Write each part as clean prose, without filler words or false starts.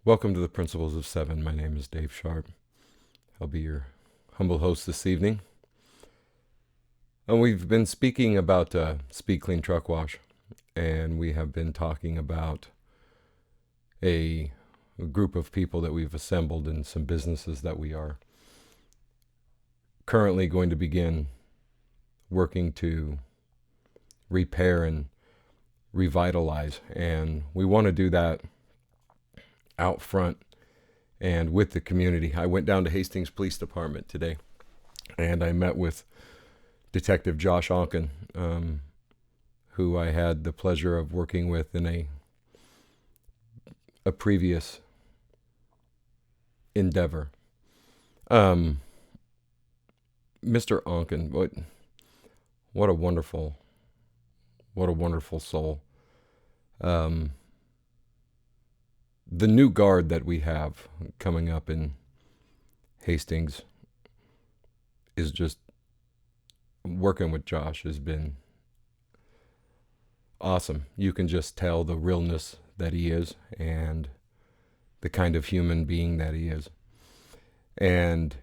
Welcome to the Principles of Seven. My name is Dave Sharp. I'll be your humble host this evening. And we've been speaking about Speed Clean Truck Wash, and we have been talking about a group of people that we've assembled and some businesses that we are currently going to begin working to repair and revitalize. And we want to do that out front and with the community. I went down to Hastings Police Department today, and I met with Detective Josh Onken, who I had the pleasure of working with in a previous endeavor. Mr. Onken, what a wonderful soul. The new guard that we have coming up in Hastings is just working with Josh has been awesome. You can just tell the realness that he is and the kind of human being that he is. And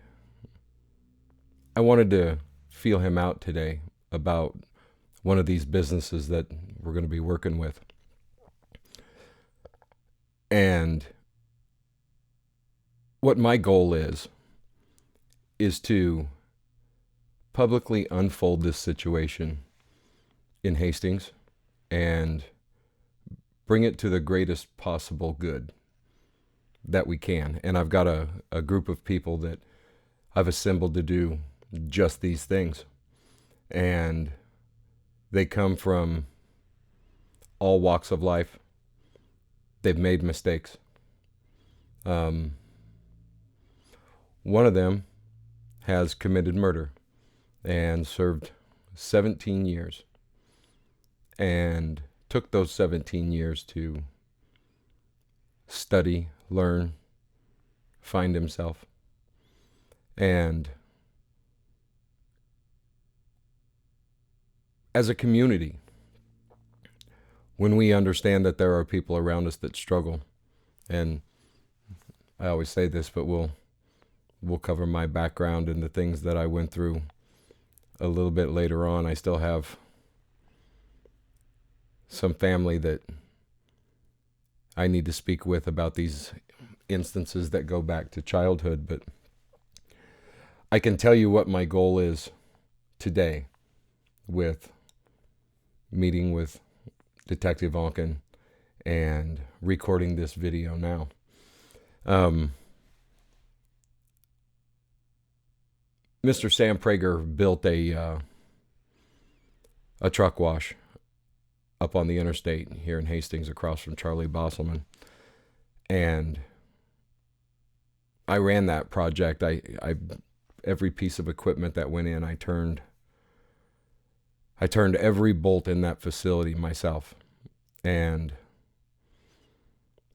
I wanted to feel him out today about one of these businesses that we're going to be working with. And what my goal is to publicly unfold this situation in Hastings and bring it to the greatest possible good that we can. And I've got a group of people that I've assembled to do just these things. And they come from all walks of life. They've made mistakes. One of them has committed murder and served 17 years and took those 17 years to study, learn, find himself. And as a community, when we understand that there are people around us that struggle, and I always say this, but we'll cover my background and the things that I went through a little bit later on. I still have some family that I need to speak with about these instances that go back to childhood, but I can tell you what my goal is today with meeting with Detective Onken and recording this video now. Mr. Sam Prager built a truck wash up on the interstate here in Hastings across from Charlie Bosselman. And I ran that project. I every piece of equipment that went in, I turned every bolt in that facility myself. And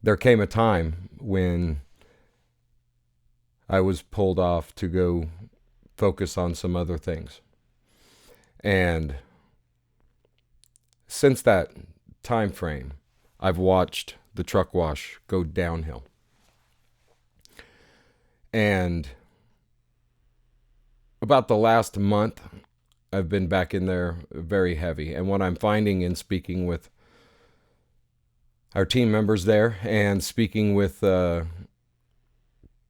there came a time when I was pulled off to go focus on some other things. And since that time frame, I've watched the truck wash go downhill. And about the last month, I've been back in there very heavy. And what I'm finding in speaking with our team members there and speaking with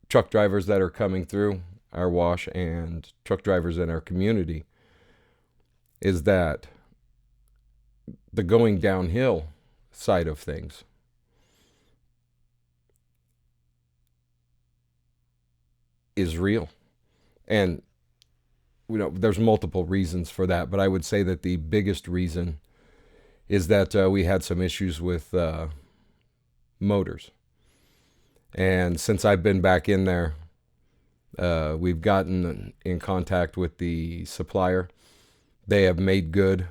truck drivers that are coming through our wash and truck drivers in our community is that the going downhill side of things is real. And there's multiple reasons for that, but I would say that the biggest reason is that we had some issues with motors. And since I've been back in there, we've gotten in contact with the supplier. They have made good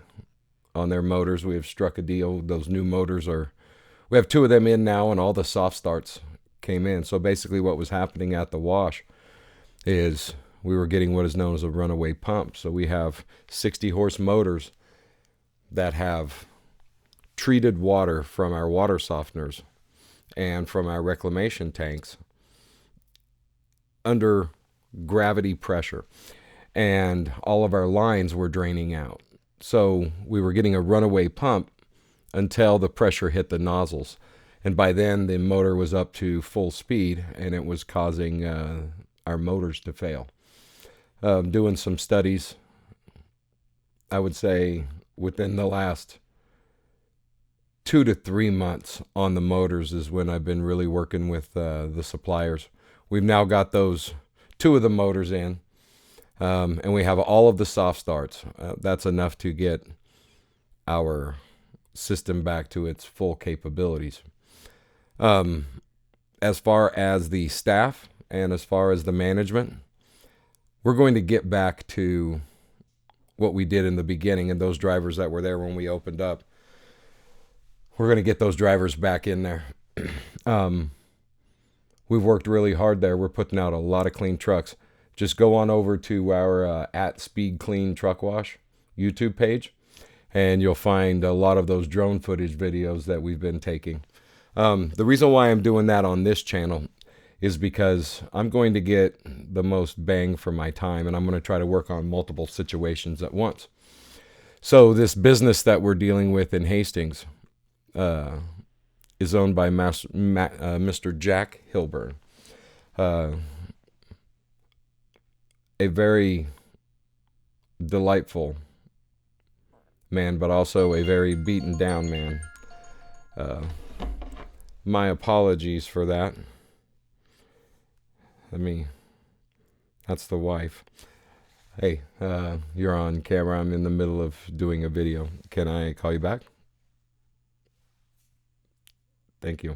on their motors. We have struck a deal. Those new motors we have 2 of them in now, and all the soft starts came in. So basically what was happening at the wash is we were getting what is known as a runaway pump. So we have 60 horse motors that have treated water from our water softeners and from our reclamation tanks under gravity pressure, and all of our lines were draining out. So we were getting a runaway pump until the pressure hit the nozzles. And by then, the motor was up to full speed, and it was causing our motors to fail. Doing some studies, I would say within the last 2 to 3 months on the motors is when I've been really working with the suppliers. We've now got those 2 of the motors in, and we have all of the soft starts. That's enough to get our system back to its full capabilities. As far as the staff and as far as the management, we're going to get back to what we did in the beginning, and those drivers that were there when we opened up. We're going to get those drivers back in there. We've worked really hard there. We're putting out a lot of clean trucks. Just go on over to our at Speed Clean Truck Wash YouTube page, and you'll find a lot of those drone footage videos that we've been taking. The reason why I'm doing that on this channel is because I'm going to get the most bang for my time, and I'm going to try to work on multiple situations at once. So this business that we're dealing with in Hastings is owned by Mr. Jack Hilburn, a very delightful man, but also a very beaten down man. My apologies for that. That's the wife. Hey, you're on camera. I'm in the middle of doing a video. Can I call you back? Thank you.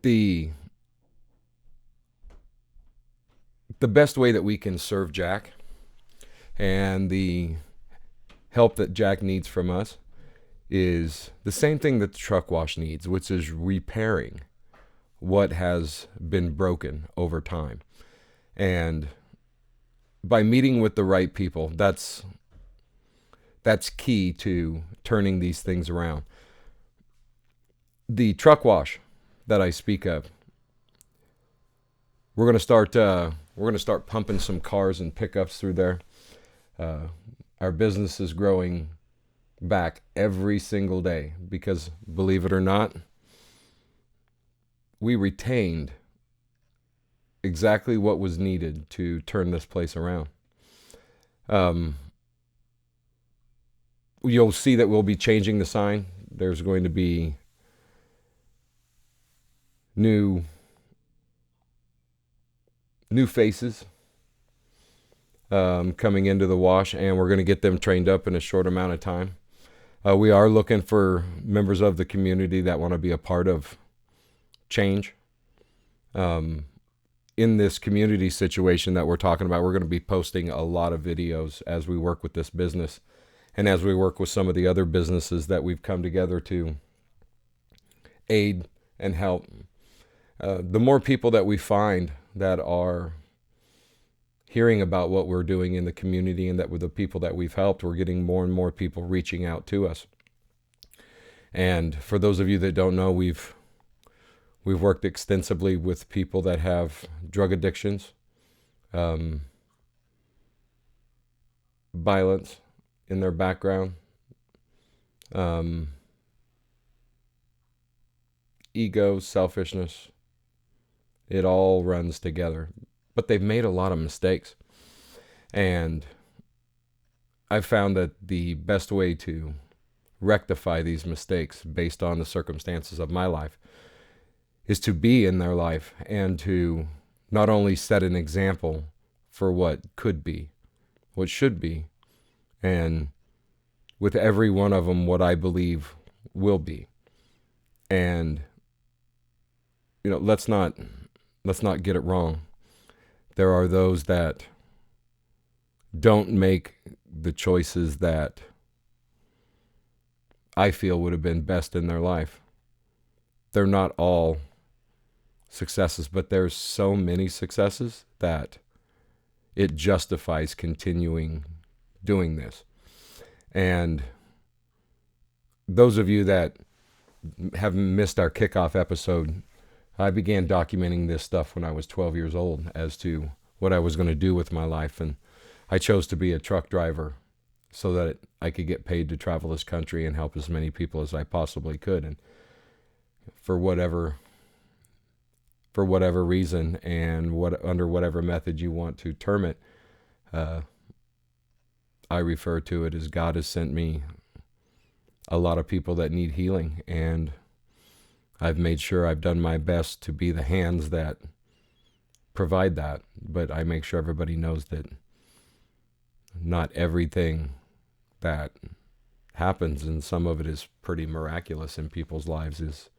The best way that we can serve Jack and the help that Jack needs from us is the same thing that the truck wash needs, which is repairing what has been broken over time. And by meeting with the right people, that's key to turning these things around. The truck wash that I speak of, we're going to start pumping some cars and pickups through there. Our business is growing back every single day because, believe it or not, we retained exactly what was needed to turn this place around. You'll see that we'll be changing the sign. There's going to be new faces coming into the wash, and we're going to get them trained up in a short amount of time. We are looking for members of the community that want to be a part of change. In this community situation that we're talking about, we're going to be posting a lot of videos as we work with this business and as we work with some of the other businesses that we've come together to aid and help. The more people that we find that are hearing about what we're doing in the community and that with the people that we've helped, we're getting more and more people reaching out to us. And for those of you that don't know, we've worked extensively with people that have drug addictions, violence in their background, ego, selfishness. It all runs together. But they've made a lot of mistakes. And I've found that the best way to rectify these mistakes based on the circumstances of my life is to be in their life and to not only set an example for what could be, what should be, and with every one of them what I believe will be. And let's not get it wrong. There are those that don't make the choices that I feel would have been best in their life. They're not all successes, but there's so many successes that it justifies continuing doing this. And those of you that have missed our kickoff episode, I began documenting this stuff when I was 12 years old as to what I was going to do with my life. And I chose to be a truck driver so that I could get paid to travel this country and help as many people as I possibly could. And for whatever reason and under whatever method you want to term it, I refer to it as God has sent me a lot of people that need healing, and I've made sure I've done my best to be the hands that provide that. But I make sure everybody knows that not everything that happens, and some of it is pretty miraculous in people's lives,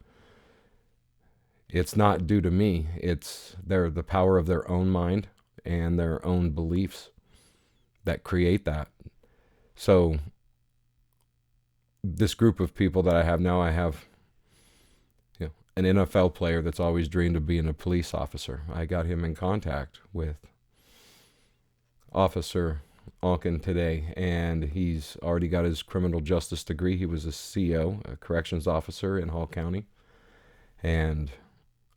it's not due to me. It's the power of their own mind and their own beliefs that create that. So this group of people that I have now, I have an NFL player that's always dreamed of being a police officer. I got him in contact with Officer Onken today, and he's already got his criminal justice degree. He was a CO, a corrections officer in Hall County, and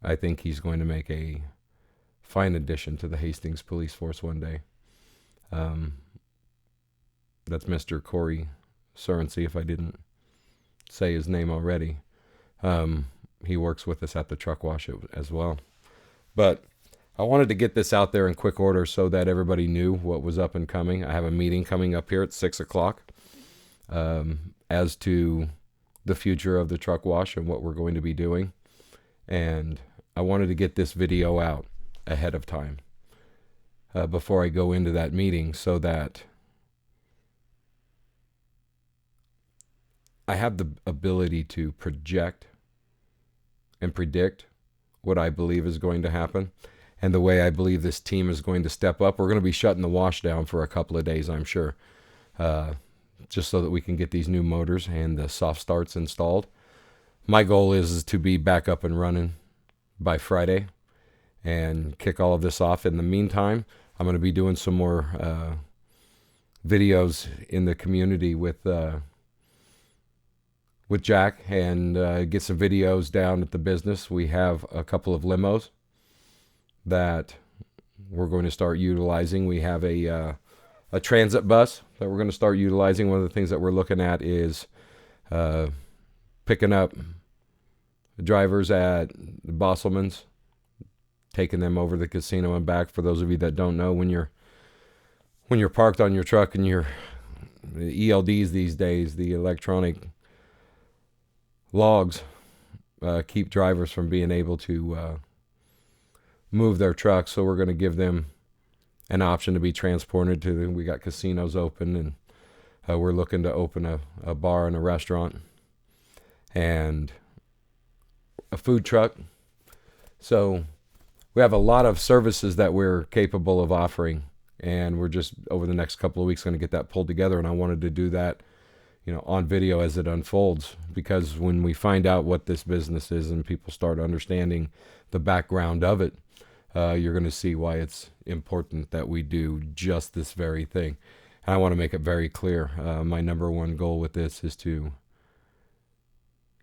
I think he's going to make a fine addition to the Hastings police force one day. That's Mr. Corey Surrency, if I didn't say his name already. He works with us at the truck wash as well. But I wanted to get this out there in quick order so that everybody knew what was up and coming. I have a meeting coming up here at 6 o'clock as to the future of the truck wash and what we're going to be doing. And I wanted to get this video out ahead of time before I go into that meeting, so that I have the ability to project and predict what I believe is going to happen and the way I believe this team is going to step up. We're going to be shutting the wash down for a couple of days, I'm sure, just so that we can get these new motors and the soft starts installed. My goal is to be back up and running by Friday and kick all of this off. In the meantime, I'm going to be doing some more videos in the community with Jack, and get some videos down at the business. We have a couple of limos that we're going to start utilizing. We have a transit bus that we're going to start utilizing. One of the things that we're looking at is picking up drivers at the Bosselman's, taking them over to the casino and back. For those of you that don't know, when you're parked on your truck and your ELDs these days, the electronic logs, keep drivers from being able to move their trucks. So we're going to give them an option to be transported to. We got casinos open, and we're looking to open a bar and a restaurant and a food truck. So we have a lot of services that we're capable of offering, and we're just over the next couple of weeks going to get that pulled together. And I wanted to do that on video as it unfolds, because when we find out what this business is and people start understanding the background of it, you're going to see why it's important that we do just this very thing. And I want to make it very clear. My number one goal with this is to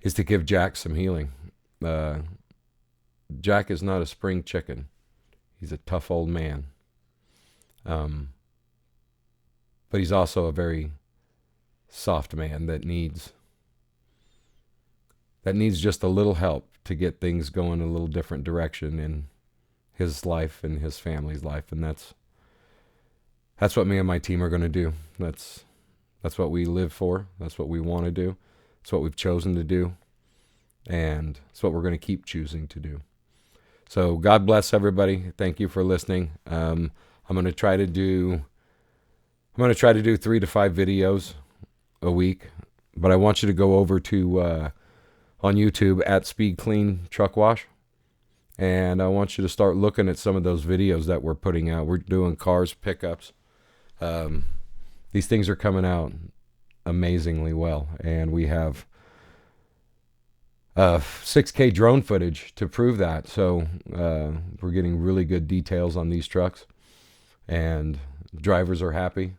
give Jack some healing. Jack is not a spring chicken. He's a tough old man. But he's also a very soft man that needs just a little help to get things going a little different direction in his life and his family's life. And that's what me and my team are going to do. That's what we live for. That's what we want to do. It's what we've chosen to do. And it's what we're going to keep choosing to do. So God bless everybody. Thank you for listening. I'm going to try to do 3 to 5 videos a week, but I want you to go over to on YouTube at Speed Clean Truck Wash, and I want you to start looking at some of those videos that we're putting out. We're doing cars, pickups. These things are coming out amazingly well, and we have 6K drone footage to prove that. So we're getting really good details on these trucks, and drivers are happy.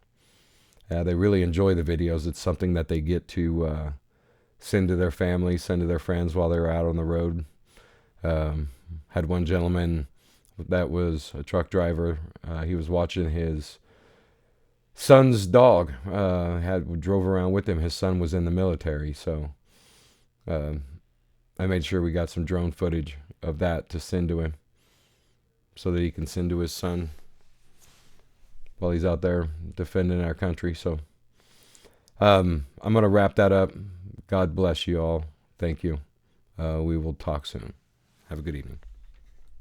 They really enjoy the videos. It's something that they get to send to their family, send to their friends while they're out on the road. Had one gentleman that was a truck driver. He was watching his son's dog. Drove around with him. His son was in the military, so I made sure we got some drone footage of that to send to him, so that he can send to his son while he's out there defending our country. So I'm going to wrap that up. God bless you all. Thank you. We will talk soon. Have a good evening.